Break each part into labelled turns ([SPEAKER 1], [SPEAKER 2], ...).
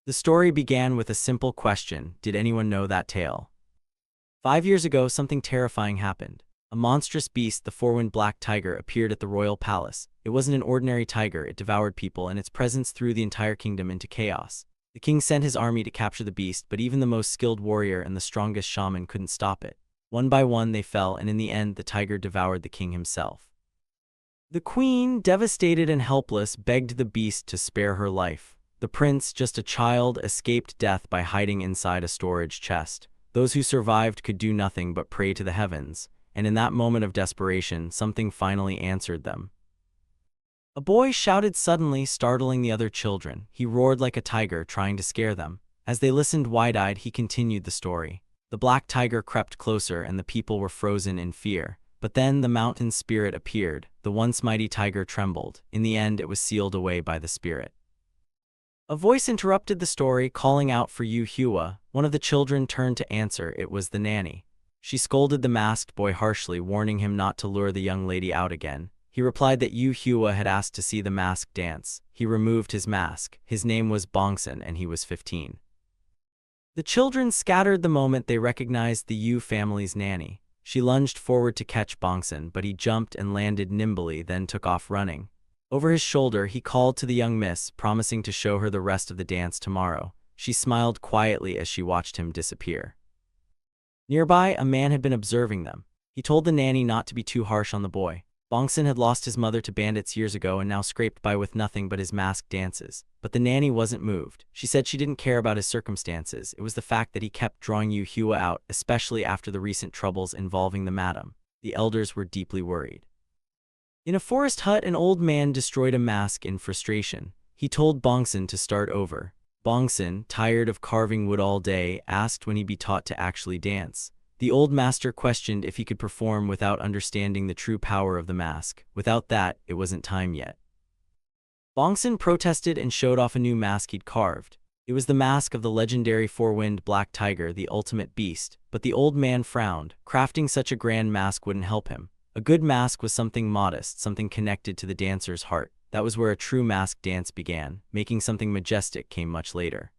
[SPEAKER 1] The story began with a simple question: did anyone know that tale? 5 years ago, something terrifying happened. A monstrous beast, the four-winged black tiger, appeared at the royal palace. It wasn't an ordinary tiger, it devoured people, and its presence threw the entire kingdom into chaos. The king sent his army to capture the beast, but even the most skilled warrior and the strongest shaman couldn't stop it. One by one they fell, and in the end the tiger devoured the king himself. The queen, devastated and helpless, begged the beast to spare her life. The prince, just a child, escaped death by hiding inside a storage chest. Those who survived could do nothing but pray to the heavens, and in that moment of desperation, something finally answered them. A boy shouted suddenly, startling the other children. He roared like a tiger, trying to scare them. As they listened wide-eyed, he continued the story. The black tiger crept closer, and the people were frozen in fear. But then the mountain spirit appeared. The once mighty tiger trembled. In the end, it was sealed away by the spirit. A voice interrupted the story, calling out for Yu Hua. One of the children turned to answer. It was the nanny. She scolded the masked boy harshly, warning him not to lure the young lady out again. He replied that Yu Hua had asked to see the mask dance. He removed his mask. His name was Bongsan, and he was 15. The children scattered the moment they recognized the Yu family's nanny. She lunged forward to catch Bongsan, but he jumped and landed nimbly, then took off running. Over his shoulder, he called to the young miss, promising to show her the rest of the dance tomorrow. She smiled quietly as she watched him disappear. Nearby, a man had been observing them. He told the nanny not to be too harsh on the boy. Bongsan had lost his mother to bandits years ago and now scraped by with nothing but his masked dances. But the nanny wasn't moved. She said she didn't care about his circumstances. It was the fact that he kept drawing Yu Hua out, especially after the recent troubles involving the madam. The elders were deeply worried. In a forest hut, an old man destroyed a mask in frustration. He told Bongsan to start over. Bongsan, tired of carving wood all day, asked when he'd be taught to actually dance. The old master questioned if he could perform without understanding the true power of the mask. Without that, it wasn't time yet. Bongsan protested and showed off a new mask he'd carved. It was the mask of the legendary four-winged black tiger, the ultimate beast. But the old man frowned. Crafting such a grand mask wouldn't help him. A good mask was something modest, something connected to the dancer's heart. That was where a true mask dance began. Making something majestic came much later.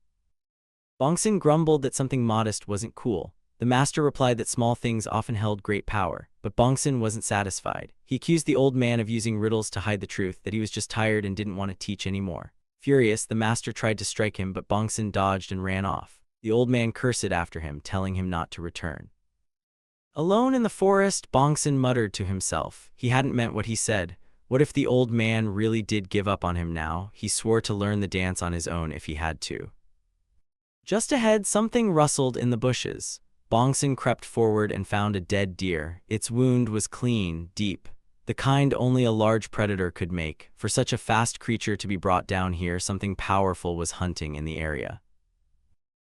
[SPEAKER 1] Bongsan grumbled that something modest wasn't cool. The master replied that small things often held great power. But Bongsan wasn't satisfied. He accused the old man of using riddles to hide the truth, that he was just tired and didn't want to teach anymore. Furious, the master tried to strike him, but Bongsan dodged and ran off. The old man cursed after him, telling him not to return. Alone in the forest, Bongsan muttered to himself. He hadn't meant what he said. What if the old man really did give up on him now? He swore to learn the dance on his own if he had to. Just ahead, something rustled in the bushes. Bongsan crept forward and found a dead deer. Its wound was clean, deep, the kind only a large predator could make. For such a fast creature to be brought down here, something powerful was hunting in the area.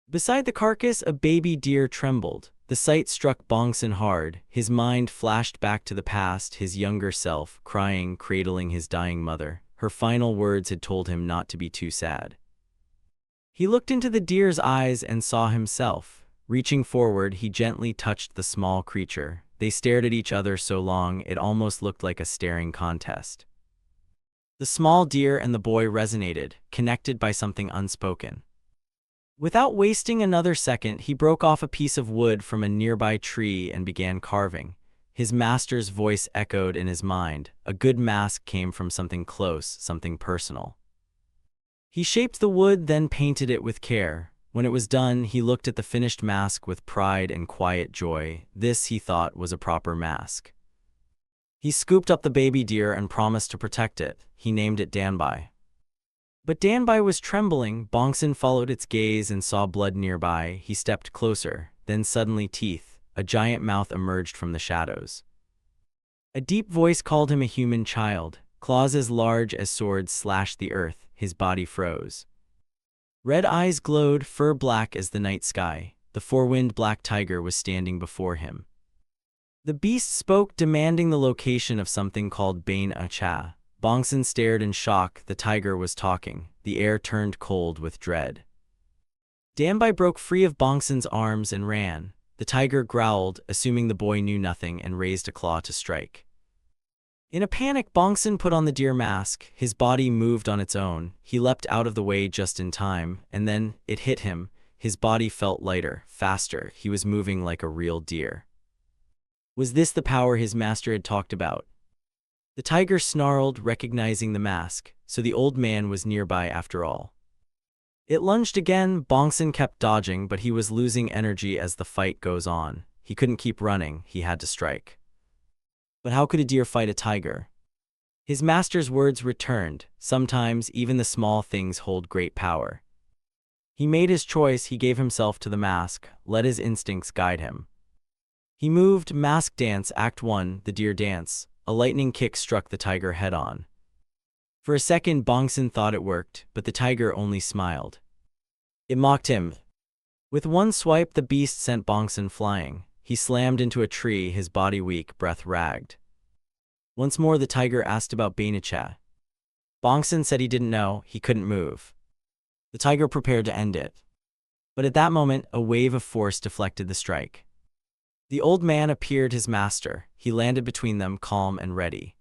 [SPEAKER 1] Beside the carcass, a baby deer trembled. The sight struck Bongsan hard. His mind flashed back to the past, his younger self, crying, cradling his dying mother. Her final words had told him not to be too sad. He looked into the deer's eyes and saw himself. Reaching forward, he gently touched the small creature. They stared at each other so long, it almost looked like a staring contest. The small deer and the boy resonated, connected by something unspoken. Without wasting another second, he broke off a piece of wood from a nearby tree and began carving. His master's voice echoed in his mind. A good mask came from something close, something personal. He shaped the wood, then painted it with care. When it was done, he looked at the finished mask with pride and quiet joy. This, he thought, was a proper mask. He scooped up the baby deer and promised to protect it. He named it Danbai. But Danbai was trembling. Bongsan followed its gaze and saw blood nearby. He stepped closer. Then suddenly teeth. A giant mouth emerged from the shadows. A deep voice called him a human child. Claws as large as swords slashed the earth. His body froze. Red eyes glowed, fur black as the night sky. The four-winged black tiger was standing before him. The beast spoke, demanding the location of something called Bain Acha. Bongsan stared in shock. The tiger was talking. The air turned cold with dread. Danbai broke free of Bongsan's arms and ran. The tiger growled, assuming the boy knew nothing, and raised a claw to strike. In a panic, Bongsan put on the deer mask. His body moved on its own. He leapt out of the way just in time, and then it hit him. His body felt lighter, faster. He was moving like a real deer. Was this the power his master had talked about? The tiger snarled, recognizing the mask, so the old man was nearby after all. It lunged again. Bongsan kept dodging, but he was losing energy as the fight goes on. He couldn't keep running, he had to strike. But how could a deer fight a tiger? His master's words returned. Sometimes even the small things hold great power. He made his choice. He gave himself to the mask, let his instincts guide him. He moved. Mask dance, Act 1, the deer dance. A lightning kick struck the tiger head-on. For a second, Bongsan thought it worked, but the tiger only smiled. It mocked him. With one swipe, the beast sent Bongsan flying. He slammed into a tree, his body weak, breath ragged. Once more, the tiger asked about Bainicha. Bongsan said he didn't know, he couldn't move. The tiger prepared to end it. But at that moment, a wave of force deflected the strike. The old man appeared, his master. He landed between them, calm and ready.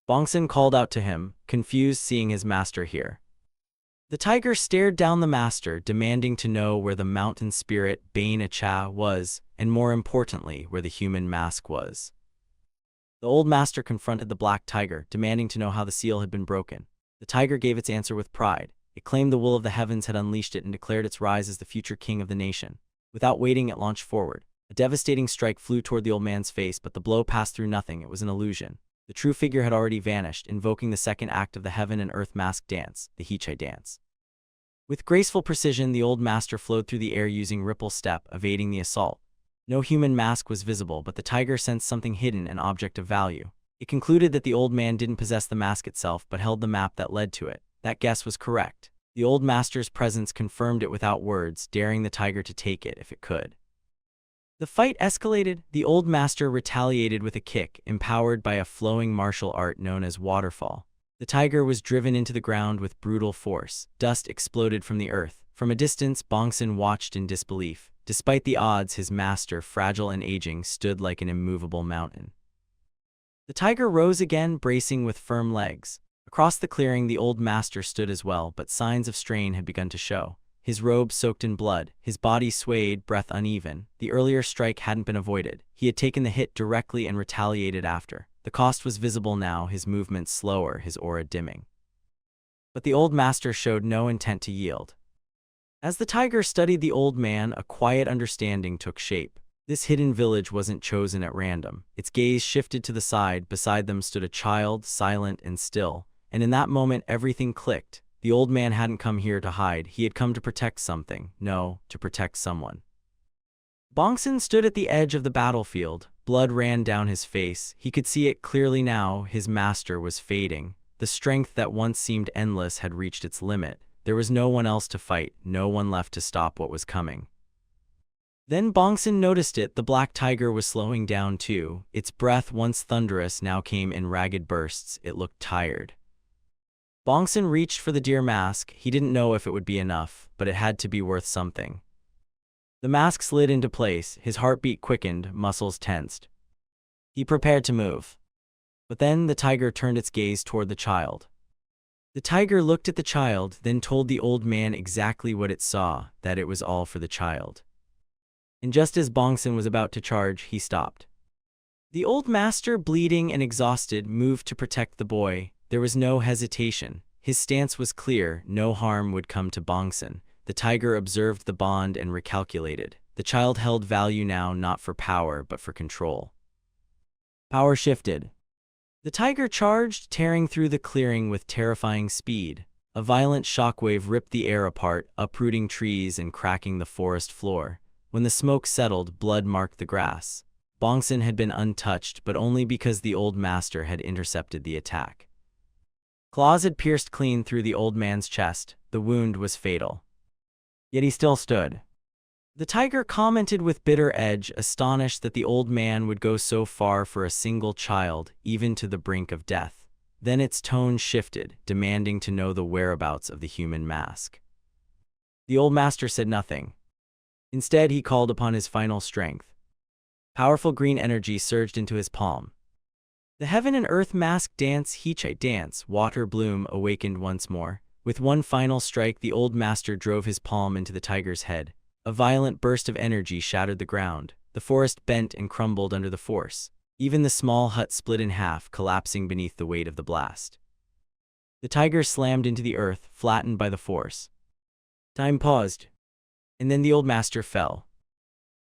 [SPEAKER 1] Bongsan called out to him, confused seeing his master here. The tiger stared down the master, demanding to know where the mountain spirit Bainicha was, and more importantly, where the human mask was. The old master confronted the black tiger, demanding to know how the seal had been broken. The tiger gave its answer with pride. It claimed the will of the heavens had unleashed it and declared its rise as the future king of the nation. Without waiting, it launched forward. A devastating strike flew toward the old man's face, but the blow passed through nothing. It was an illusion. The true figure had already vanished, invoking the second act of the heaven and earth mask dance, the Heightened dance. With graceful precision, the old master flowed through the air using ripple step, evading the assault. No human mask was visible, but the tiger sensed something hidden, an object of value. It concluded that the old man didn't possess the mask itself, but held the map that led to it. That guess was correct. The old master's presence confirmed it without words, daring the tiger to take it if it could. The fight escalated. The old master retaliated with a kick, empowered by a flowing martial art known as waterfall. The tiger was driven into the ground with brutal force. Dust exploded from the earth. From a distance, Bongsan watched in disbelief. Despite the odds, his master, fragile and aging, stood like an immovable mountain. The tiger rose again, bracing with firm legs. Across the clearing, the old master stood as well, but signs of strain had begun to show. His robe soaked in blood, his body swayed, breath uneven. The earlier strike hadn't been avoided. He had taken the hit directly and retaliated after. The cost was visible now, his movements slower, his aura dimming. But the old master showed no intent to yield. As the tiger studied the old man, a quiet understanding took shape. This hidden village wasn't chosen at random. Its gaze shifted to the side. Beside them stood a child, silent and still. And in that moment, everything clicked. The old man hadn't come here to hide. He had come to protect something. No, to protect someone. Bongsan stood at the edge of the battlefield. Blood ran down his face. He could see it clearly now. His master was fading. The strength that once seemed endless had reached its limit. There was no one else to fight, no one left to stop what was coming. Then Bongsan noticed it. The black tiger was slowing down too. Its breath, once thunderous, now came in ragged bursts. It looked tired. Bongsan reached for the deer mask. He didn't know if it would be enough, but it had to be worth something. The mask slid into place. His heartbeat quickened, muscles tensed. He prepared to move. But then the tiger turned its gaze toward the child. The tiger looked at the child, then told the old man exactly what it saw, that it was all for the child. And just as Bongsan was about to charge, he stopped. The old master, bleeding and exhausted, moved to protect the boy. There was no hesitation. His stance was clear. No harm would come to Bongsan. The tiger observed the bond and recalculated. The child held value now, not for power, but for control. Power shifted. The tiger charged, tearing through the clearing with terrifying speed. A violent shockwave ripped the air apart, uprooting trees and cracking the forest floor. When the smoke settled, blood marked the grass. Bongsan had been untouched, but only because the old master had intercepted the attack. Claws had pierced clean through the old man's chest. The wound was fatal. Yet he still stood. The tiger commented with bitter edge, astonished that the old man would go so far for a single child, even to the brink of death. Then its tone shifted, demanding to know the whereabouts of the human mask. The old master said nothing. Instead, he called upon his final strength. Powerful green energy surged into his palm. The heaven and earth mask dance, Heightened dance, water bloom awakened once more. With one final strike, the old master drove his palm into the tiger's head. A violent burst of energy shattered the ground. The forest bent and crumbled under the force. Even the small hut split in half, collapsing beneath the weight of the blast. The tiger slammed into the earth, flattened by the force. Time paused, and then the old master fell.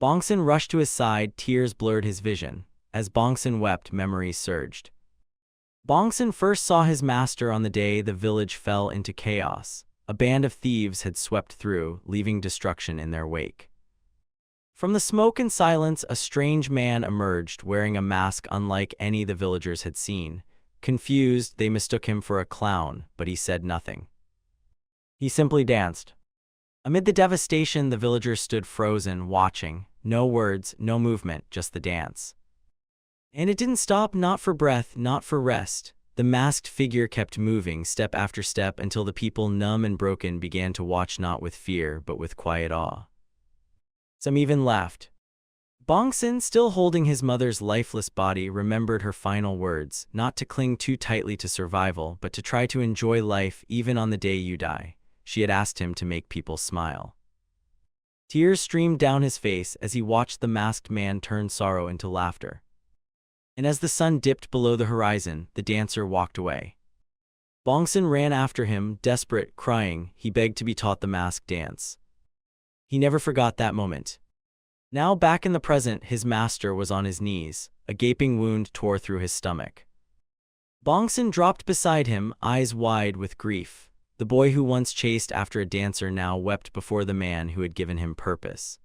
[SPEAKER 1] Bongsan rushed to his side, tears blurred his vision. As Bongsan wept, memories surged. Bongsan first saw his master on the day the village fell into chaos. A band of thieves had swept through, leaving destruction in their wake. From the smoke and silence, a strange man emerged, wearing a mask unlike any the villagers had seen. Confused, they mistook him for a clown, but he said nothing. He simply danced. Amid the devastation, the villagers stood frozen, watching. No words, no movement, just the dance. And it didn't stop, not for breath, not for rest. The masked figure kept moving, step after step, until the people, numb and broken, began to watch not with fear, but with quiet awe. Some even laughed. Bongsan, still holding his mother's lifeless body, remembered her final words, not to cling too tightly to survival, but to try to enjoy life even on the day you die. She had asked him to make people smile. Tears streamed down his face as he watched the masked man turn sorrow into laughter. And as the sun dipped below the horizon, the dancer walked away. Bongsan ran after him, desperate, crying. He begged to be taught the mask dance. He never forgot that moment. Now back in the present, his master was on his knees. A gaping wound tore through his stomach. Bongsan dropped beside him, eyes wide with grief. The boy who once chased after a dancer now wept before the man who had given him purpose.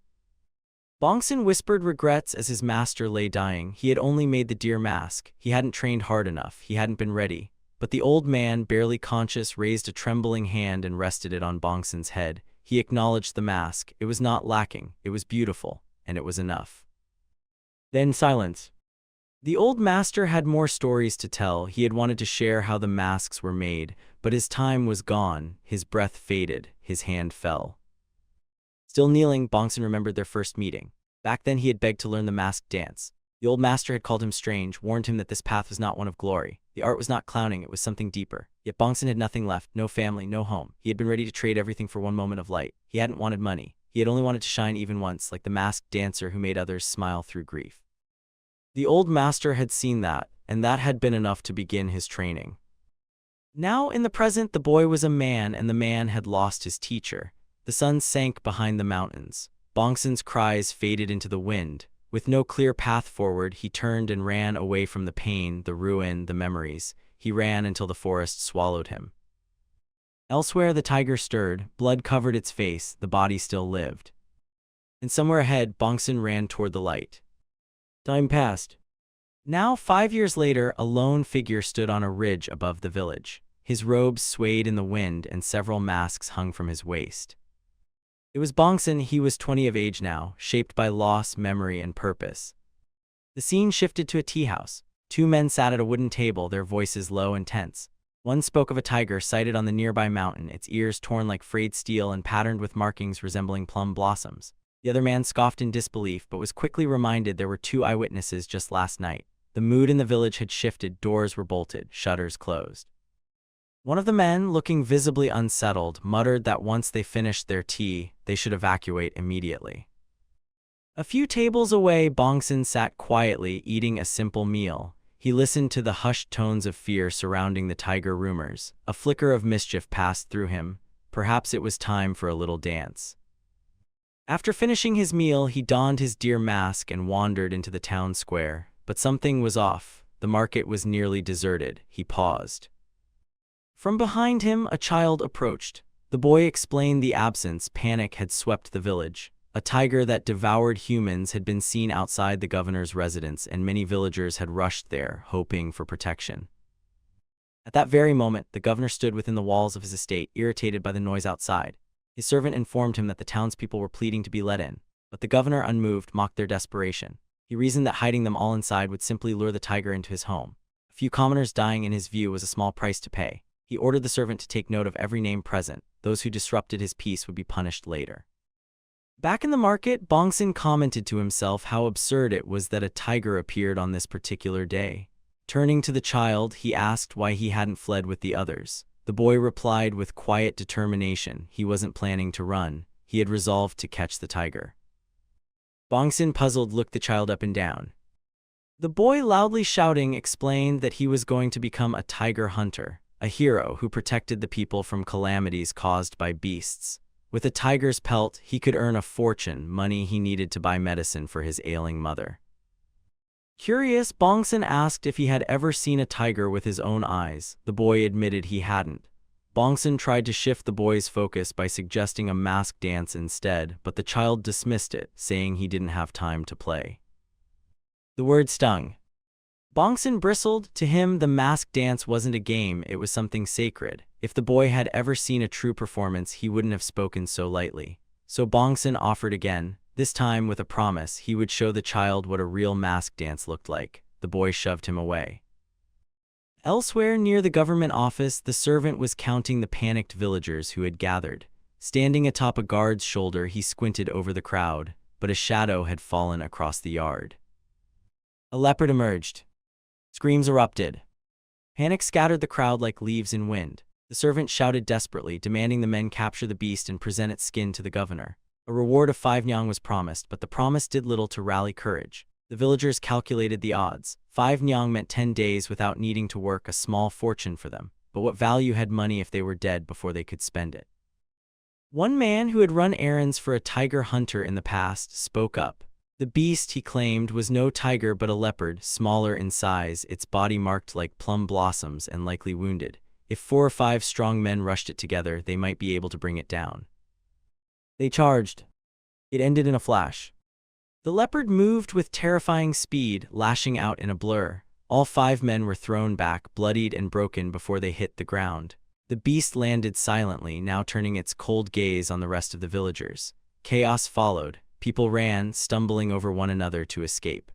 [SPEAKER 1] Bongsan whispered regrets as his master lay dying. He had only made the dear mask. He hadn't trained hard enough. He hadn't been ready. But the old man, barely conscious, raised a trembling hand and rested it on Bongsan's head. He acknowledged the mask. It was not lacking. It was beautiful, and it was enough. Then silence. The old master had more stories to tell. He had wanted to share how the masks were made, but his time was gone. His breath faded. His hand fell. Still kneeling, Bongsan remembered their first meeting. Back then he had begged to learn the masked dance. The old master had called him strange, warned him that this path was not one of glory. The art was not clowning, it was something deeper. Yet Bongsan had nothing left, no family, no home. He had been ready to trade everything for one moment of light. He hadn't wanted money. He had only wanted to shine even once, like the masked dancer who made others smile through grief. The old master had seen that, and that had been enough to begin his training. Now, in the present, the boy was a man, and the man had lost his teacher. The sun sank behind the mountains. Bongsan's cries faded into the wind. With no clear path forward, he turned and ran away from the pain, the ruin, the memories. He ran until the forest swallowed him. Elsewhere, the tiger stirred. Blood covered its face. The body still lived. And somewhere ahead, Bongsan ran toward the light. Time passed. Now, 5 years later, a lone figure stood on a ridge above the village. His robes swayed in the wind, and several masks hung from his waist. It was Bongsan. He was 20 of age now, shaped by loss, memory, and purpose. The scene shifted to a tea house. Two men sat at a wooden table, their voices low and tense. One spoke of a tiger sighted on the nearby mountain, its ears torn like frayed steel and patterned with markings resembling plum blossoms. The other man scoffed in disbelief, but was quickly reminded there were 2 eyewitnesses just last night. The mood in the village had shifted, doors were bolted, shutters closed. One of the men, looking visibly unsettled, muttered that once they finished their tea, they should evacuate immediately. A few tables away, Bongsan sat quietly, eating a simple meal. He listened to the hushed tones of fear surrounding the tiger rumors. A flicker of mischief passed through him. Perhaps it was time for a little dance. After finishing his meal, he donned his deer mask and wandered into the town square. But something was off. The market was nearly deserted. He paused. From behind him, a child approached. The boy explained the absence. Panic had swept the village. A tiger that devoured humans had been seen outside the governor's residence, and many villagers had rushed there, hoping for protection. At that very moment, the governor stood within the walls of his estate, irritated by the noise outside. His servant informed him that the townspeople were pleading to be let in, but the governor, unmoved, mocked their desperation. He reasoned that hiding them all inside would simply lure the tiger into his home. A few commoners dying in his view was a small price to pay. He ordered the servant to take note of every name present. Those who disrupted his peace would be punished later. Back in the market, Bongsan commented to himself how absurd it was that a tiger appeared on this particular day. Turning to the child, he asked why he hadn't fled with the others. The boy replied with quiet determination he wasn't planning to run. He had resolved to catch the tiger. Bongsan, puzzled, looked the child up and down. The boy, loudly shouting, explained that he was going to become a tiger hunter, a hero who protected the people from calamities caused by beasts. With a tiger's pelt, he could earn a fortune, money he needed to buy medicine for his ailing mother. Curious, Bongsan asked if he had ever seen a tiger with his own eyes. The boy admitted he hadn't. Bongsan tried to shift the boy's focus by suggesting a mask dance instead, but the child dismissed it, saying he didn't have time to play. The word stung. Bongsan bristled. To him, the mask dance wasn't a game, it was something sacred. If the boy had ever seen a true performance, he wouldn't have spoken so lightly. So Bongsan offered again, this time with a promise he would show the child what a real mask dance looked like. The boy shoved him away. Elsewhere, near the government office, the servant was counting the panicked villagers who had gathered. Standing atop a guard's shoulder, he squinted over the crowd, but a shadow had fallen across the yard. A leopard emerged. Screams erupted. Panic scattered the crowd like leaves in wind. The servant shouted desperately, demanding the men capture the beast and present its skin to the governor. A reward of 5 nyang was promised, but the promise did little to rally courage. The villagers calculated the odds. 5 nyang meant 10 days without needing to work, a small fortune for them. But what value had money if they were dead before they could spend it? One man who had run errands for a tiger hunter in the past spoke up. The beast, he claimed, was no tiger but a leopard, smaller in size, its body marked like plum blossoms and likely wounded. If 4 or 5 strong men rushed it together, they might be able to bring it down. They charged. It ended in a flash. The leopard moved with terrifying speed, lashing out in a blur. All 5 men were thrown back, bloodied and broken before they hit the ground. The beast landed silently, now turning its cold gaze on the rest of the villagers. Chaos followed. People ran, stumbling over one another to escape.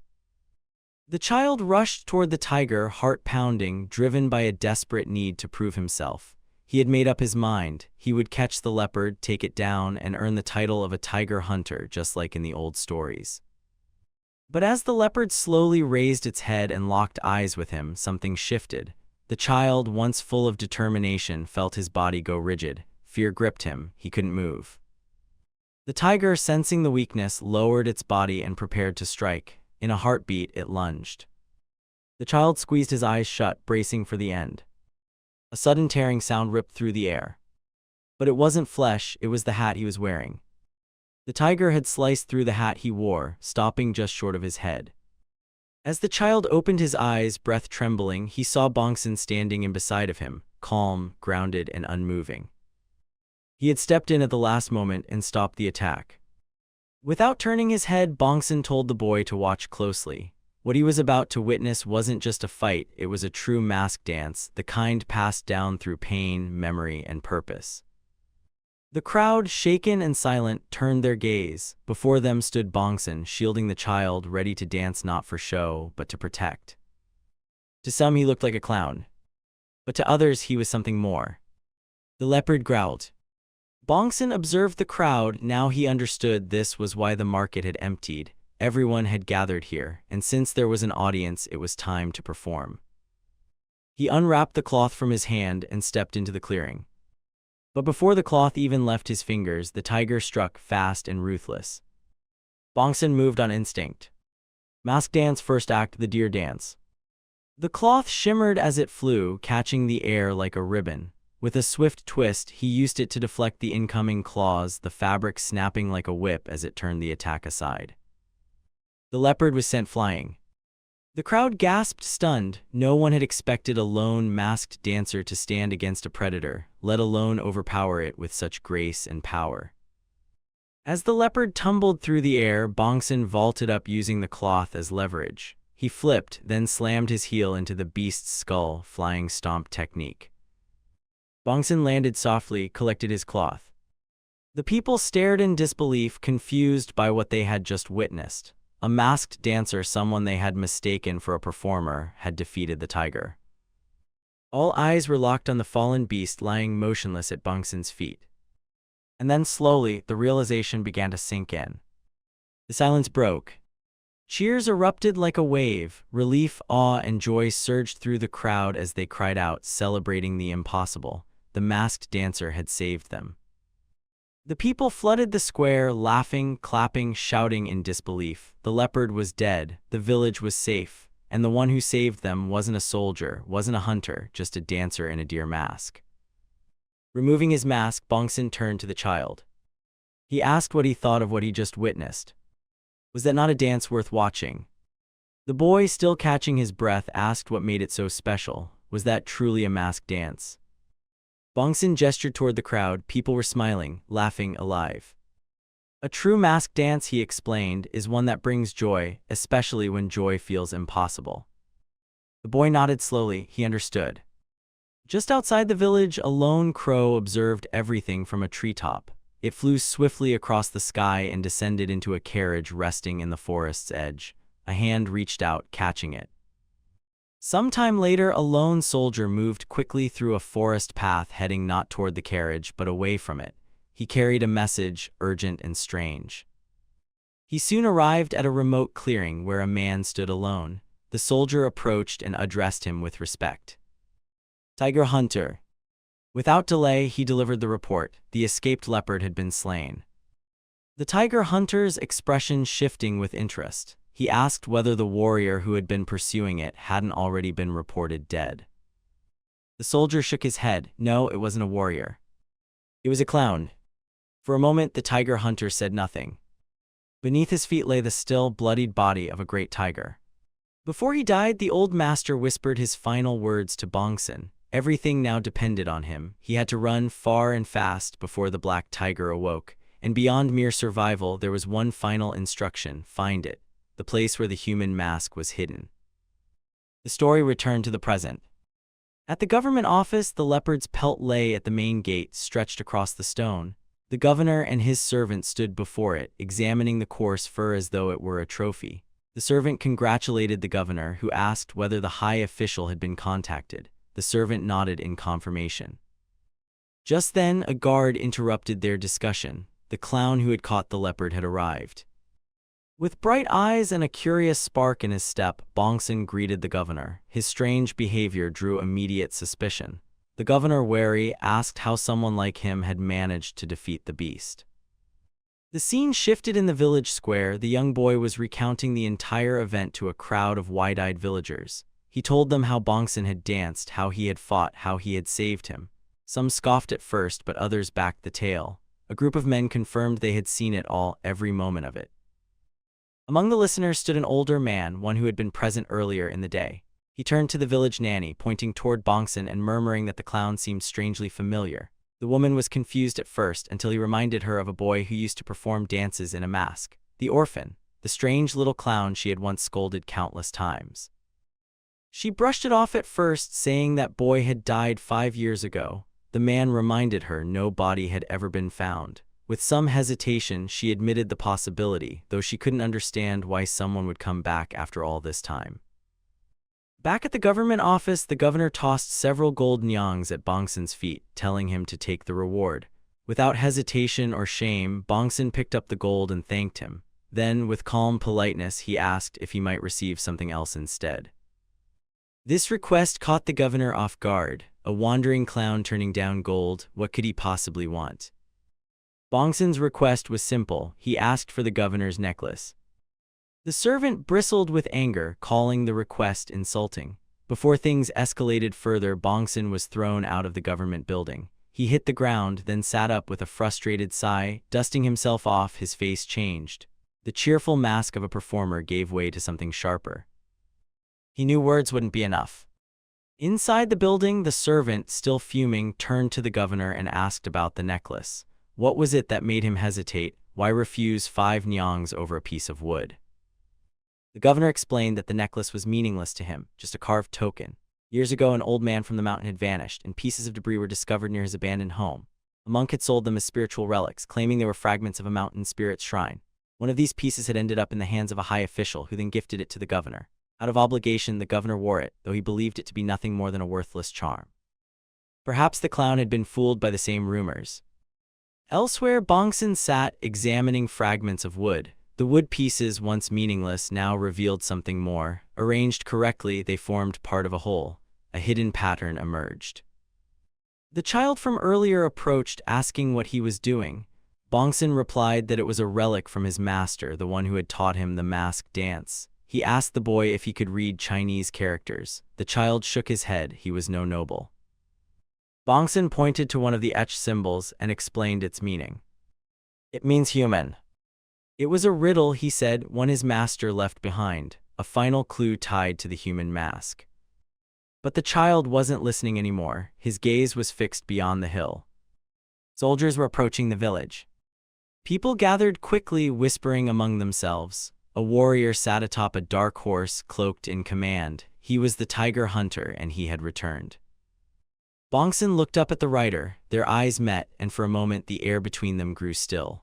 [SPEAKER 1] The child rushed toward the tiger, heart pounding, driven by a desperate need to prove himself. He had made up his mind. He would catch the leopard, take it down, and earn the title of a tiger hunter, just like in the old stories. But as the leopard slowly raised its head and locked eyes with him, something shifted. The child, once full of determination, felt his body go rigid. Fear gripped him. He couldn't move. The tiger, sensing the weakness, lowered its body and prepared to strike. In a heartbeat, it lunged. The child squeezed his eyes shut, bracing for the end. A sudden tearing sound ripped through the air. But it wasn't flesh, it was the hat he was wearing. The tiger had sliced through the hat he wore, stopping just short of his head. As the child opened his eyes, breath trembling, he saw Bongsan standing in beside of him, calm, grounded, and unmoving. He had stepped in at the last moment and stopped the attack. Without turning his head, Bongsan told the boy to watch closely. What he was about to witness wasn't just a fight, it was a true mask dance, the kind passed down through pain, memory, and purpose. The crowd, shaken and silent, turned their gaze. Before them stood Bongsan, shielding the child, ready to dance not for show, but to protect. To some he looked like a clown, but to others he was something more. The leopard growled. Bongsan observed the crowd. Now he understood this was why the market had emptied. Everyone had gathered here, and since there was an audience, it was time to perform. He unwrapped the cloth from his hand and stepped into the clearing. But before the cloth even left his fingers, the tiger struck, fast and ruthless. Bongsan moved on instinct. Mask dance, first act, the deer dance. The cloth shimmered as it flew, catching the air like a ribbon. With a swift twist, he used it to deflect the incoming claws, the fabric snapping like a whip as it turned the attack aside. The leopard was sent flying. The crowd gasped, stunned. No one had expected a lone, masked dancer to stand against a predator, let alone overpower it with such grace and power. As the leopard tumbled through the air, Bongsan vaulted up using the cloth as leverage. He flipped, then slammed his heel into the beast's skull, flying stomp technique. Bongsan landed softly, collected his cloth. The people stared in disbelief, confused by what they had just witnessed. A masked dancer, someone they had mistaken for a performer, had defeated the tiger. All eyes were locked on the fallen beast lying motionless at Bongsan's feet. And then slowly, the realization began to sink in. The silence broke. Cheers erupted like a wave. Relief, awe, and joy surged through the crowd as they cried out, celebrating the impossible. The masked dancer had saved them. The people flooded the square, laughing, clapping, shouting in disbelief. The leopard was dead, the village was safe, and the one who saved them wasn't a soldier, wasn't a hunter, just a dancer in a deer mask. Removing his mask, Bongsan turned to the child. He asked what he thought of what he just witnessed. Was that not a dance worth watching? The boy, still catching his breath, asked what made it so special. Was that truly a masked dance? Bongsan gestured toward the crowd. People were smiling, laughing, alive. A true masked dance, he explained, is one that brings joy, especially when joy feels impossible. The boy nodded slowly. He understood. Just outside the village, a lone crow observed everything from a treetop. It flew swiftly across the sky and descended into a carriage resting in the forest's edge. A hand reached out, catching it. Sometime later, a lone soldier moved quickly through a forest path, heading not toward the carriage, but away from it. He carried a message, urgent and strange. He soon arrived at a remote clearing where a man stood alone. The soldier approached and addressed him with respect. "Tiger Hunter." Without delay, he delivered the report. The escaped leopard had been slain. The tiger hunter's expression shifting with interest. He asked whether the warrior who had been pursuing it hadn't already been reported dead. The soldier shook his head. No, it wasn't a warrior. It was a clown. For a moment, the tiger hunter said nothing. Beneath his feet lay the still, bloodied body of a great tiger. Before he died, the old master whispered his final words to Bongsan. Everything now depended on him. He had to run far and fast before the black tiger awoke, and beyond mere survival, there was one final instruction: find it, the place where the human mask was hidden. The story returned to the present. At the government office, the leopard's pelt lay at the main gate, stretched across the stone. The governor and his servant stood before it, examining the coarse fur as though it were a trophy. The servant congratulated the governor, who asked whether the high official had been contacted. The servant nodded in confirmation. Just then, a guard interrupted their discussion. The clown who had caught the leopard had arrived. With bright eyes and a curious spark in his step, Bongsan greeted the governor. His strange behavior drew immediate suspicion. The governor, wary, asked how someone like him had managed to defeat the beast. The scene shifted in the village square. The young boy was recounting the entire event to a crowd of wide-eyed villagers. He told them how Bongsan had danced, how he had fought, how he had saved him. Some scoffed at first, but others backed the tale. A group of men confirmed they had seen it all, every moment of it. Among the listeners stood an older man, one who had been present earlier in the day. He turned to the village nanny, pointing toward Bongsan and murmuring that the clown seemed strangely familiar. The woman was confused at first, until he reminded her of a boy who used to perform dances in a mask. The orphan, the strange little clown she had once scolded countless times. She brushed it off at first, saying that boy had died 5 years ago. The man reminded her no body had ever been found. With some hesitation, she admitted the possibility, though she couldn't understand why someone would come back after all this time. Back at the government office, the governor tossed several gold nyongs at Bongsan's feet, telling him to take the reward. Without hesitation or shame, Bongsan picked up the gold and thanked him. Then, with calm politeness, he asked if he might receive something else instead. This request caught the governor off guard. A wandering clown turning down gold, what could he possibly want? Bongsan's request was simple. He asked for the governor's necklace. The servant bristled with anger, calling the request insulting. Before things escalated further, Bongsan was thrown out of the government building. He hit the ground, then sat up with a frustrated sigh. Dusting himself off, his face changed. The cheerful mask of a performer gave way to something sharper. He knew words wouldn't be enough. Inside the building, the servant, still fuming, turned to the governor and asked about the necklace. What was it that made him hesitate? Why refuse 5 nyongs over a piece of wood? The governor explained that the necklace was meaningless to him, just a carved token. Years ago, an old man from the mountain had vanished, and pieces of debris were discovered near his abandoned home. A monk had sold them as spiritual relics, claiming they were fragments of a mountain spirit's shrine. One of these pieces had ended up in the hands of a high official, who then gifted it to the governor. Out of obligation, the governor wore it, though he believed it to be nothing more than a worthless charm. Perhaps the clown had been fooled by the same rumors. Elsewhere, Bongsan sat, examining fragments of wood. The wood pieces, once meaningless, now revealed something more. Arranged correctly, they formed part of a whole. A hidden pattern emerged. The child from earlier approached, asking what he was doing. Bongsan replied that it was a relic from his master, the one who had taught him the masked dance. He asked the boy if he could read Chinese characters. The child shook his head. He was no noble. Bongsan pointed to one of the etched symbols and explained its meaning. It means human. It was a riddle, he said, one his master left behind, a final clue tied to the human mask. But the child wasn't listening anymore. His gaze was fixed beyond the hill. Soldiers were approaching the village. People gathered quickly, whispering among themselves. A warrior sat atop a dark horse, cloaked in command. He was the tiger hunter, and he had returned. Bongsan looked up at the rider. Their eyes met, and for a moment the air between them grew still.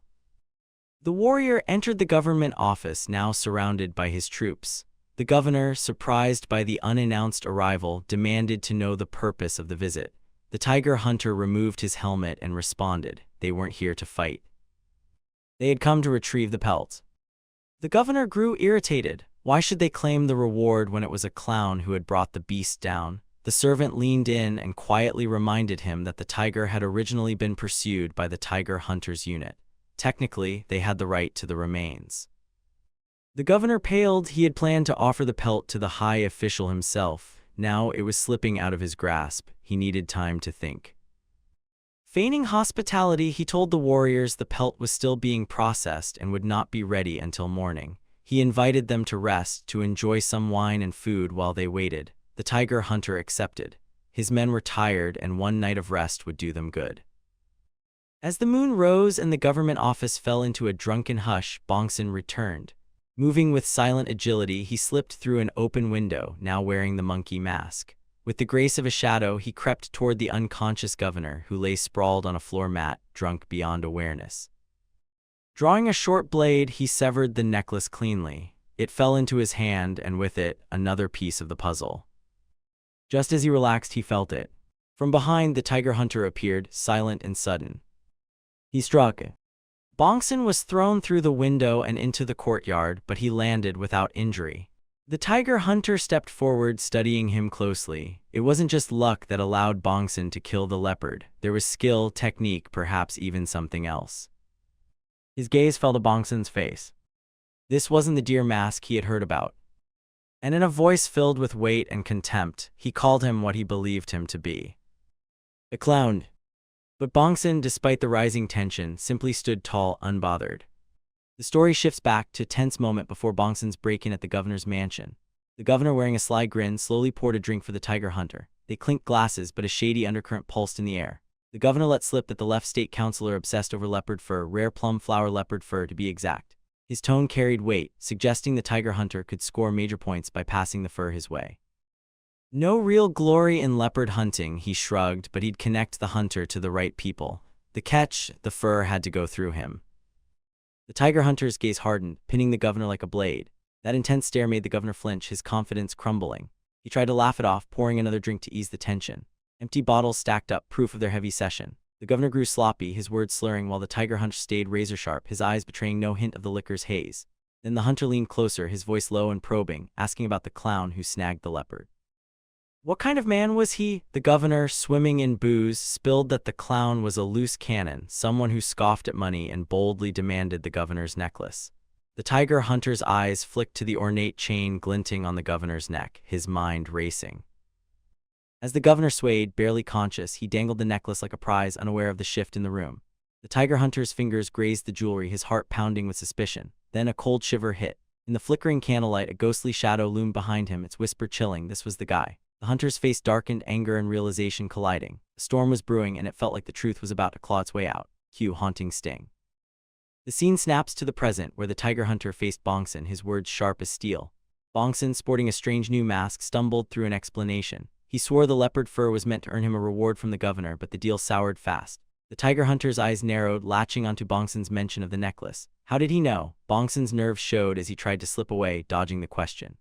[SPEAKER 1] The warrior entered the government office, now surrounded by his troops. The governor, surprised by the unannounced arrival, demanded to know the purpose of the visit. The tiger hunter removed his helmet and responded. They weren't here to fight. They had come to retrieve the pelt. The governor grew irritated. Why should they claim the reward when it was a clown who had brought the beast down? The servant leaned in and quietly reminded him that the tiger had originally been pursued by the tiger hunter's unit. Technically, they had the right to the remains. The governor paled. He had planned to offer the pelt to the high official himself. Now it was slipping out of his grasp. He needed time to think. Feigning hospitality, he told the warriors the pelt was still being processed and would not be ready until morning. He invited them to rest, to enjoy some wine and food while they waited. The tiger hunter accepted. His men were tired, and one night of rest would do them good. As the moon rose and the government office fell into a drunken hush, Bongsan returned. Moving with silent agility, he slipped through an open window, now wearing the monkey mask. With the grace of a shadow, he crept toward the unconscious governor, who lay sprawled on a floor mat, drunk beyond awareness. Drawing a short blade, he severed the necklace cleanly. It fell into his hand, and with it, another piece of the puzzle. Just as he relaxed, he felt it. From behind, the tiger hunter appeared, silent and sudden. He struck. Bongsan was thrown through the window and into the courtyard, but he landed without injury. The tiger hunter stepped forward, studying him closely. It wasn't just luck that allowed Bongsan to kill the leopard. There was skill, technique, perhaps even something else. His gaze fell to Bongsan's face. This wasn't the deer mask he had heard about. And in a voice filled with weight and contempt, he called him what he believed him to be. A clown. But Bongsan, despite the rising tension, simply stood tall, unbothered. The story shifts back to a tense moment before Bongsan's break-in at the governor's mansion. The governor, wearing a sly grin, slowly poured a drink for the tiger hunter. They clinked glasses, but a shady undercurrent pulsed in the air. The governor let slip that the left state councilor obsessed over leopard fur, rare plum flower leopard fur to be exact. His tone carried weight, suggesting the tiger hunter could score major points by passing the fur his way. No real glory in leopard hunting, he shrugged, but he'd connect the hunter to the right people. The catch, the fur had to go through him. The tiger hunter's gaze hardened, pinning the governor like a blade. That intense stare made the governor flinch, his confidence crumbling. He tried to laugh it off, pouring another drink to ease the tension. Empty bottles stacked up, proof of their heavy session. The governor grew sloppy, his words slurring, while the tiger hunter stayed razor-sharp, his eyes betraying no hint of the liquor's haze. Then the hunter leaned closer, his voice low and probing, asking about the clown who snagged the leopard. What kind of man was he? The governor, swimming in booze, spilled that the clown was a loose cannon, someone who scoffed at money and boldly demanded the governor's necklace. The tiger hunter's eyes flicked to the ornate chain glinting on the governor's neck, his mind racing. As the governor swayed, barely conscious, he dangled the necklace like a prize, unaware of the shift in the room. The tiger hunter's fingers grazed the jewelry, his heart pounding with suspicion. Then a cold shiver hit. In the flickering candlelight, a ghostly shadow loomed behind him, its whisper chilling. This was the guy. The hunter's face darkened, anger and realization colliding. A storm was brewing, and it felt like the truth was about to claw its way out. Cue haunting sting. The scene snaps to the present, where the tiger hunter faced Bongsan, his words sharp as steel. Bongsan, sporting a strange new mask, stumbled through an explanation. He swore the leopard fur was meant to earn him a reward from the governor, but the deal soured fast. The tiger hunter's eyes narrowed, latching onto Bongsan's mention of the necklace. How did he know? Bongsan's nerves showed as he tried to slip away, dodging the question.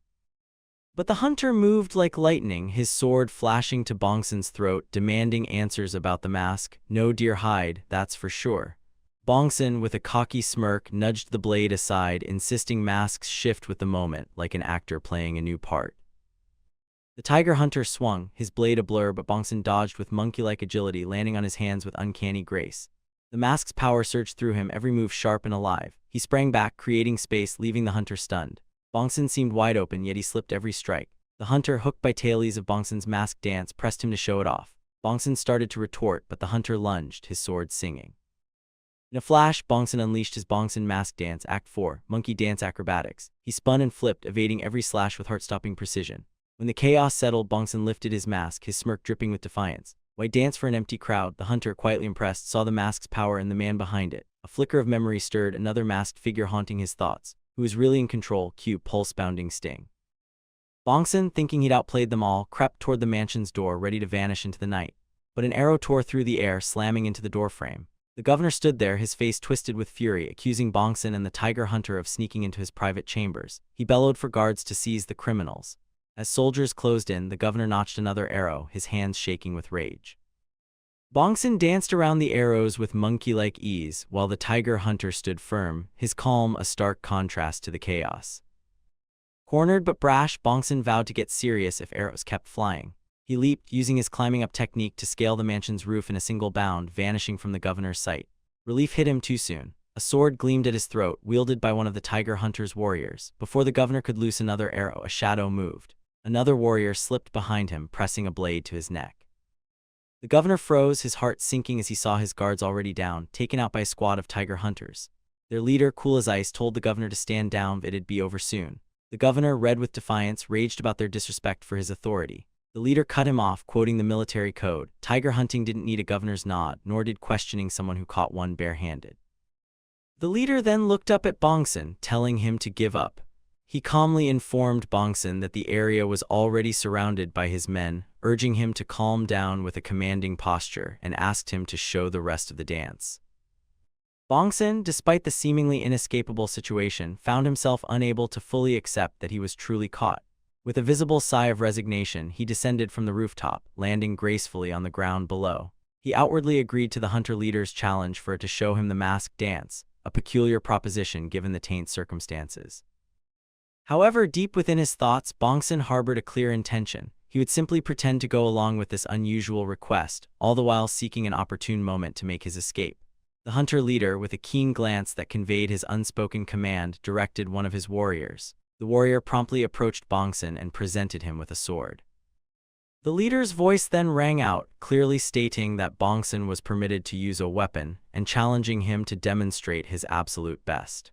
[SPEAKER 1] But the hunter moved like lightning, his sword flashing to Bongsan's throat, demanding answers about the mask. No deer hide, that's for sure. Bongsan, with a cocky smirk, nudged the blade aside, insisting masks shift with the moment, like an actor playing a new part. The tiger hunter swung, his blade a blur, but Bongsan dodged with monkey-like agility, landing on his hands with uncanny grace. The mask's power surged through him, every move sharp and alive. He sprang back, creating space, leaving the hunter stunned. Bongsan seemed wide open, yet he slipped every strike. The hunter, hooked by tailies of Bongsan's masked dance, pressed him to show it off. Bongsan started to retort, but the hunter lunged, his sword singing. In a flash, Bongsan unleashed his Bongsan masked dance, Act 4, Monkey Dance Acrobatics. He spun and flipped, evading every slash with heart-stopping precision. When the chaos settled, Bongsan lifted his mask, his smirk dripping with defiance. Why dance for an empty crowd? The hunter, quietly impressed, saw the mask's power and the man behind it. A flicker of memory stirred, another masked figure haunting his thoughts. Who was really in control? Cue pulse-bounding sting. Bongsan, thinking he'd outplayed them all, crept toward the mansion's door, ready to vanish into the night. But an arrow tore through the air, slamming into the doorframe. The governor stood there, his face twisted with fury, accusing Bongsan and the tiger hunter of sneaking into his private chambers. He bellowed for guards to seize the criminals. As soldiers closed in, the governor notched another arrow, his hands shaking with rage. Bongsan danced around the arrows with monkey-like ease, while the tiger hunter stood firm, his calm a stark contrast to the chaos. Cornered but brash, Bongsan vowed to get serious if arrows kept flying. He leaped, using his climbing-up technique to scale the mansion's roof in a single bound, vanishing from the governor's sight. Relief hit him too soon. A sword gleamed at his throat, wielded by one of the tiger hunter's warriors. Before the governor could loose another arrow, a shadow moved. Another warrior slipped behind him, pressing a blade to his neck. The governor froze, his heart sinking as he saw his guards already down, taken out by a squad of tiger hunters. Their leader, cool as ice, told the governor to stand down, it'd be over soon. The governor, red with defiance, raged about their disrespect for his authority. The leader cut him off, quoting the military code. Tiger hunting didn't need a governor's nod, nor did questioning someone who caught one barehanded. The leader then looked up at Bongsan, telling him to give up. He calmly informed Bongsan that the area was already surrounded by his men, urging him to calm down with a commanding posture, and asked him to show the rest of the dance. Bongsan, despite the seemingly inescapable situation, found himself unable to fully accept that he was truly caught. With a visible sigh of resignation, he descended from the rooftop, landing gracefully on the ground below. He outwardly agreed to the hunter leader's challenge for it to show him the masked dance, a peculiar proposition given the taint circumstances. However, deep within his thoughts, Bongsan harbored a clear intention. He would simply pretend to go along with this unusual request, all the while seeking an opportune moment to make his escape. The hunter leader, with a keen glance that conveyed his unspoken command, directed one of his warriors. The warrior promptly approached Bongsan and presented him with a sword. The leader's voice then rang out, clearly stating that Bongsan was permitted to use a weapon and challenging him to demonstrate his absolute best.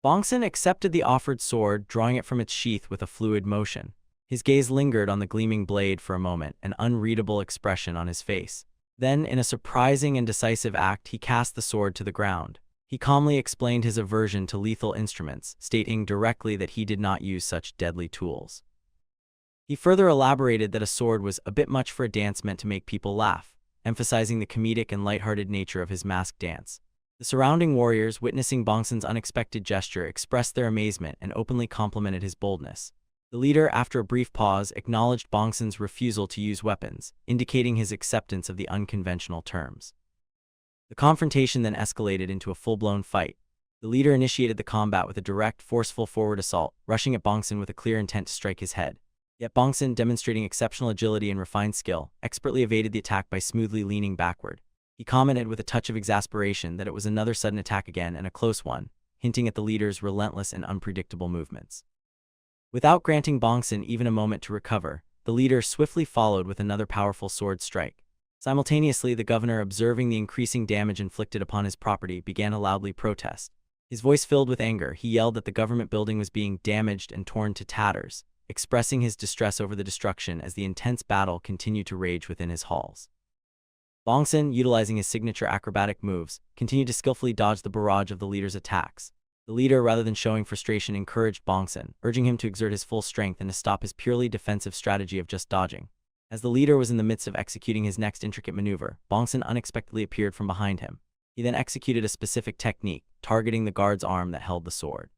[SPEAKER 1] Bongsan accepted the offered sword, drawing it from its sheath with a fluid motion. His gaze lingered on the gleaming blade for a moment, an unreadable expression on his face. Then, in a surprising and decisive act, he cast the sword to the ground. He calmly explained his aversion to lethal instruments, stating directly that he did not use such deadly tools. He further elaborated that a sword was a bit much for a dance meant to make people laugh, emphasizing the comedic and lighthearted nature of his masked dance. The surrounding warriors, witnessing Bongsan's unexpected gesture, expressed their amazement and openly complimented his boldness. The leader, after a brief pause, acknowledged Bongsan's refusal to use weapons, indicating his acceptance of the unconventional terms. The confrontation then escalated into a full-blown fight. The leader initiated the combat with a direct, forceful forward assault, rushing at Bongsan with a clear intent to strike his head. Yet Bongsan, demonstrating exceptional agility and refined skill, expertly evaded the attack by smoothly leaning backward. He commented with a touch of exasperation that it was another sudden attack again, and a close one, hinting at the leader's relentless and unpredictable movements. Without granting Bongsan even a moment to recover, the leader swiftly followed with another powerful sword strike. Simultaneously, the governor, observing the increasing damage inflicted upon his property, began to loudly protest. His voice filled with anger, he yelled that the government building was being damaged and torn to tatters, expressing his distress over the destruction as the intense battle continued to rage within his halls. Bongsan, utilizing his signature acrobatic moves, continued to skillfully dodge the barrage of the leader's attacks. The leader, rather than showing frustration, encouraged Bongsan, urging him to exert his full strength and to stop his purely defensive strategy of just dodging. As the leader was in the midst of executing his next intricate maneuver, Bongsan unexpectedly appeared from behind him. He then executed a specific technique, targeting the guard's arm that held the sword.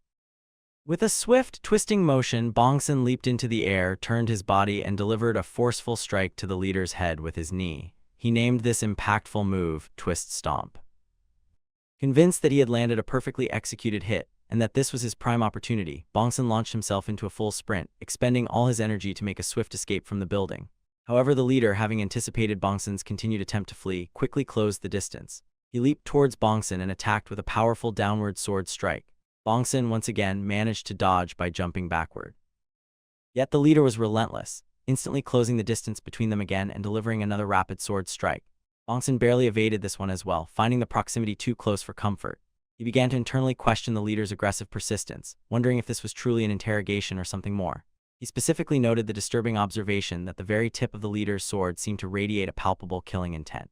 [SPEAKER 1] With a swift, twisting motion, Bongsan leaped into the air, turned his body, and delivered a forceful strike to the leader's head with his knee. He named this impactful move Twist Stomp. Convinced that he had landed a perfectly executed hit, and that this was his prime opportunity, Bongsan launched himself into a full sprint, expending all his energy to make a swift escape from the building. However, the leader, having anticipated Bongsan's continued attempt to flee, quickly closed the distance. He leaped towards Bongsan and attacked with a powerful downward sword strike. Bongsan once again managed to dodge by jumping backward. Yet the leader was relentless, instantly closing the distance between them again and delivering another rapid sword strike. Bongsan barely evaded this one as well, finding the proximity too close for comfort. He began to internally question the leader's aggressive persistence, wondering if this was truly an interrogation or something more. He specifically noted the disturbing observation that the very tip of the leader's sword seemed to radiate a palpable killing intent.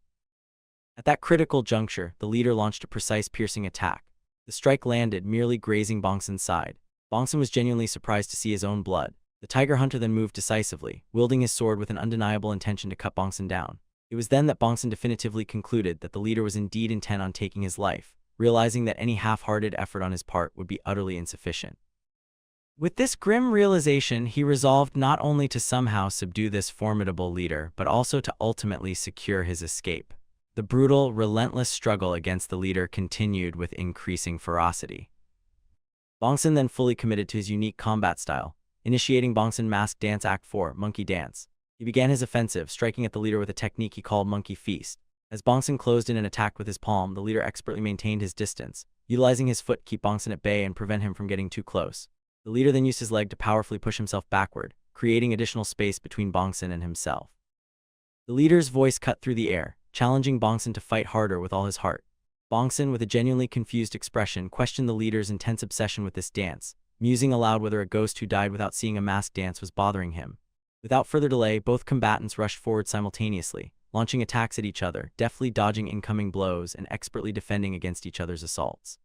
[SPEAKER 1] At that critical juncture, the leader launched a precise piercing attack. The strike landed, merely grazing Bongsan's side. Bongsan was genuinely surprised to see his own blood. The tiger hunter then moved decisively, wielding his sword with an undeniable intention to cut Bongsan down. It was then that Bongsan definitively concluded that the leader was indeed intent on taking his life, realizing that any half-hearted effort on his part would be utterly insufficient. With this grim realization, he resolved not only to somehow subdue this formidable leader, but also to ultimately secure his escape. The brutal, relentless struggle against the leader continued with increasing ferocity. Bongsan then fully committed to his unique combat style, initiating Bongsan Mask Dance Act 4, Monkey Dance. He began his offensive, striking at the leader with a technique he called Monkey Feast. As Bongsan closed in and attacked with his palm, the leader expertly maintained his distance, utilizing his foot to keep Bongsan at bay and prevent him from getting too close. The leader then used his leg to powerfully push himself backward, creating additional space between Bongsan and himself. The leader's voice cut through the air, challenging Bongsan to fight harder with all his heart. Bongsan, with a genuinely confused expression, questioned the leader's intense obsession with this dance, musing aloud whether a ghost who died without seeing a masked dance was bothering him. Without further delay, both combatants rushed forward simultaneously, launching attacks at each other, deftly dodging incoming blows and expertly defending against each other's assaults.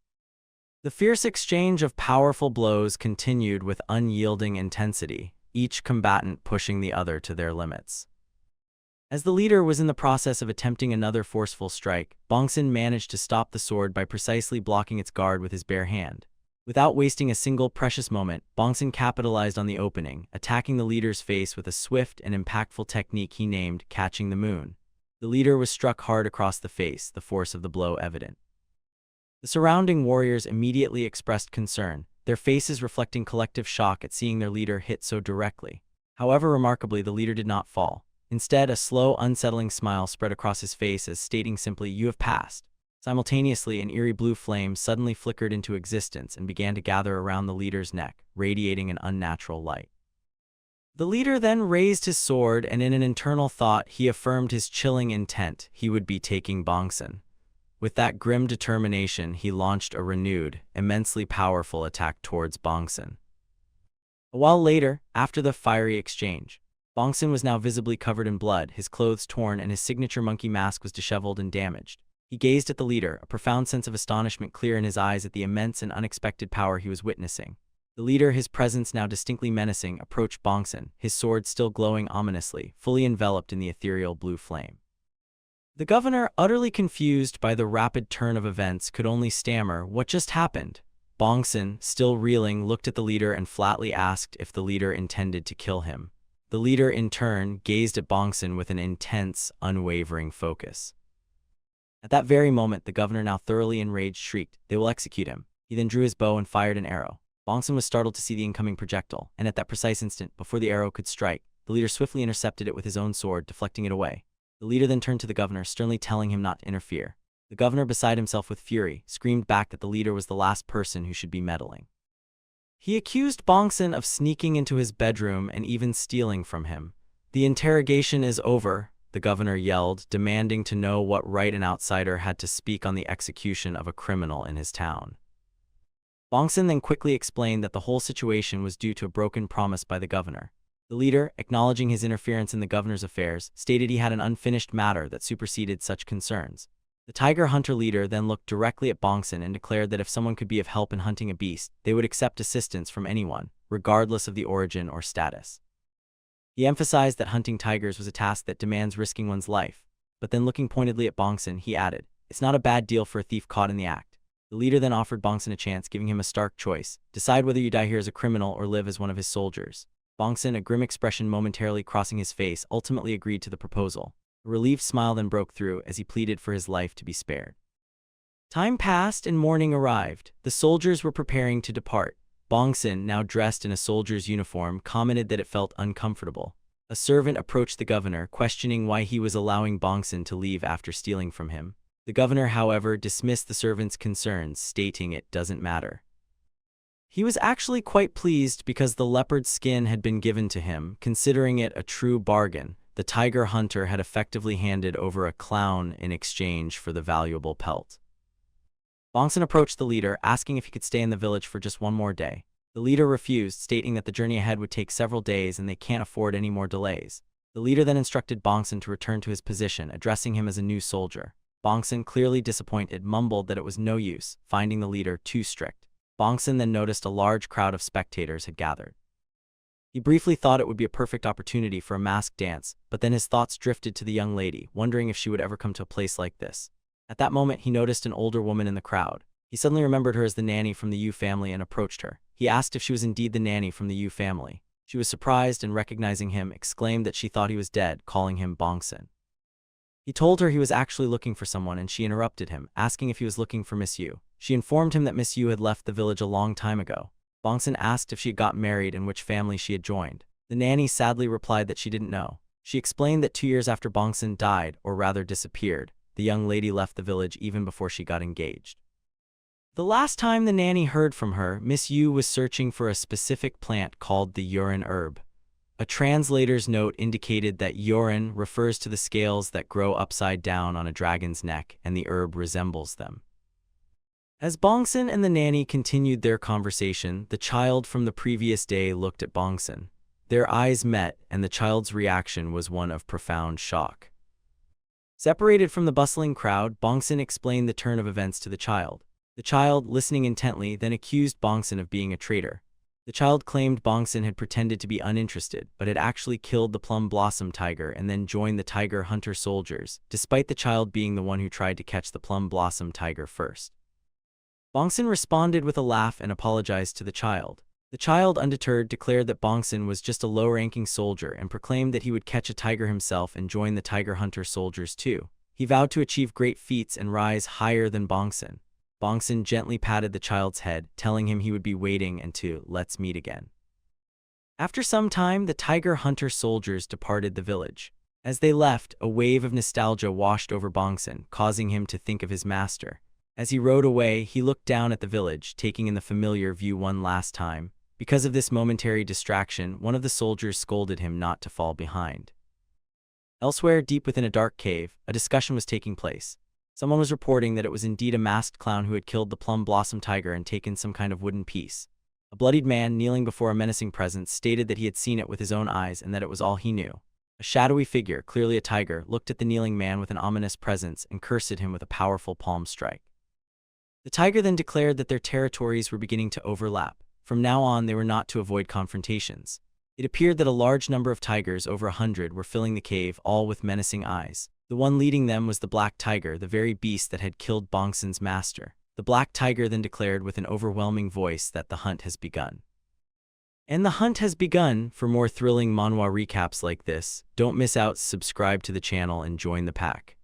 [SPEAKER 1] The fierce exchange of powerful blows continued with unyielding intensity, each combatant pushing the other to their limits. As the leader was in the process of attempting another forceful strike, Bongsan managed to stop the sword by precisely blocking its guard with his bare hand. Without wasting a single precious moment, Bongsan capitalized on the opening, attacking the leader's face with a swift and impactful technique he named Catching the Moon. The leader was struck hard across the face, the force of the blow evident. The surrounding warriors immediately expressed concern, their faces reflecting collective shock at seeing their leader hit so directly. However, remarkably, the leader did not fall. Instead, a slow, unsettling smile spread across his face as stating simply, "You have passed." Simultaneously, an eerie blue flame suddenly flickered into existence and began to gather around the leader's neck, radiating an unnatural light. The leader then raised his sword and in an internal thought he affirmed his chilling intent: he would be taking Bongsan. With that grim determination, he launched a renewed, immensely powerful attack towards Bongsan. A while later, after the fiery exchange, Bongsan was now visibly covered in blood, his clothes torn, and his signature monkey mask was disheveled and damaged. He gazed at the leader, a profound sense of astonishment clear in his eyes at the immense and unexpected power he was witnessing. The leader, his presence now distinctly menacing, approached Bongsan, his sword still glowing ominously, fully enveloped in the ethereal blue flame. The governor, utterly confused by the rapid turn of events, could only stammer, "What just happened?" Bongsan, still reeling, looked at the leader and flatly asked if the leader intended to kill him. The leader, in turn, gazed at Bongsan with an intense, unwavering focus. At that very moment, the governor, now thoroughly enraged, shrieked, "They will execute him." He then drew his bow and fired an arrow. Bongsan was startled to see the incoming projectile, and at that precise instant, before the arrow could strike, the leader swiftly intercepted it with his own sword, deflecting it away. The leader then turned to the governor, sternly telling him not to interfere. The governor, beside himself with fury, screamed back that the leader was the last person who should be meddling. He accused Bongsan of sneaking into his bedroom and even stealing from him. "The interrogation is over," the governor yelled, demanding to know what right an outsider had to speak on the execution of a criminal in his town. Bongsan then quickly explained that the whole situation was due to a broken promise by the governor. The leader, acknowledging his interference in the governor's affairs, stated he had an unfinished matter that superseded such concerns. The tiger hunter leader then looked directly at Bongsan and declared that if someone could be of help in hunting a beast, they would accept assistance from anyone, regardless of the origin or status. He emphasized that hunting tigers was a task that demands risking one's life, but then looking pointedly at Bongsan, he added, "It's not a bad deal for a thief caught in the act." The leader then offered Bongsan a chance, giving him a stark choice: decide whether you die here as a criminal or live as one of his soldiers. Bongsan, a grim expression momentarily crossing his face, ultimately agreed to the proposal. A relieved smile then broke through as he pleaded for his life to be spared. Time passed and morning arrived. The soldiers were preparing to depart. Bongsan, now dressed in a soldier's uniform, commented that it felt uncomfortable. A servant approached the governor, questioning why he was allowing Bongsan to leave after stealing from him. The governor, however, dismissed the servant's concerns, stating it doesn't matter. He was actually quite pleased because the leopard skin had been given to him, considering it a true bargain. The tiger hunter had effectively handed over a clown in exchange for the valuable pelt. Bongsan approached the leader, asking if he could stay in the village for just one more day. The leader refused, stating that the journey ahead would take several days and they can't afford any more delays. The leader then instructed Bongsan to return to his position, addressing him as a new soldier. Bongsan, clearly disappointed, mumbled that it was no use, finding the leader too strict. Bongsan then noticed a large crowd of spectators had gathered. He briefly thought it would be a perfect opportunity for a masked dance, but then his thoughts drifted to the young lady, wondering if she would ever come to a place like this. At that moment, he noticed an older woman in the crowd. He suddenly remembered her as the nanny from the Yu family and approached her. He asked if she was indeed the nanny from the Yu family. She was surprised and, recognizing him, exclaimed that she thought he was dead, calling him Bongsan. He told her he was actually looking for someone, and she interrupted him, asking if he was looking for Miss Yu. She informed him that Miss Yu had left the village a long time ago. Bongsan asked if she had got married and which family she had joined. The nanny sadly replied that she didn't know. She explained that 2 years after Bongsan died, or rather disappeared, the young lady left the village even before she got engaged. The last time the nanny heard from her, Miss Yu was searching for a specific plant called the urine herb. A translator's note indicated that urine refers to the scales that grow upside down on a dragon's neck, and the herb resembles them. As Bongsan and the nanny continued their conversation, the child from the previous day looked at Bongsan. Their eyes met, and the child's reaction was one of profound shock. Separated from the bustling crowd, Bongsan explained the turn of events to the child. The child, listening intently, then accused Bongsan of being a traitor. The child claimed Bongsan had pretended to be uninterested, but had actually killed the plum blossom tiger and then joined the tiger hunter soldiers, despite the child being the one who tried to catch the plum blossom tiger first. Bongsan responded with a laugh and apologized to the child. The child, undeterred, declared that Bongsan was just a low-ranking soldier and proclaimed that he would catch a tiger himself and join the tiger hunter soldiers too. He vowed to achieve great feats and rise higher than Bongsan. Bongsan gently patted the child's head, telling him he would be waiting and to let's meet again. After some time, the tiger hunter soldiers departed the village. As they left, a wave of nostalgia washed over Bongsan, causing him to think of his master. As he rode away, he looked down at the village, taking in the familiar view one last time. Because of this momentary distraction, one of the soldiers scolded him not to fall behind. Elsewhere, deep within a dark cave, a discussion was taking place. Someone was reporting that it was indeed a masked clown who had killed the plum blossom tiger and taken some kind of wooden piece. A bloodied man, kneeling before a menacing presence, stated that he had seen it with his own eyes and that it was all he knew. A shadowy figure, clearly a tiger, looked at the kneeling man with an ominous presence and cursed him with a powerful palm strike. The tiger then declared that their territories were beginning to overlap. From now on, they were not to avoid confrontations. It appeared that a large number of tigers, over 100, were filling the cave, all with menacing eyes. The one leading them was the black tiger, the very beast that had killed Bongsan's master. The black tiger then declared with an overwhelming voice that the hunt has begun. And the hunt has begun. For more thrilling manhwa recaps like this, don't miss out, subscribe to the channel and join the pack.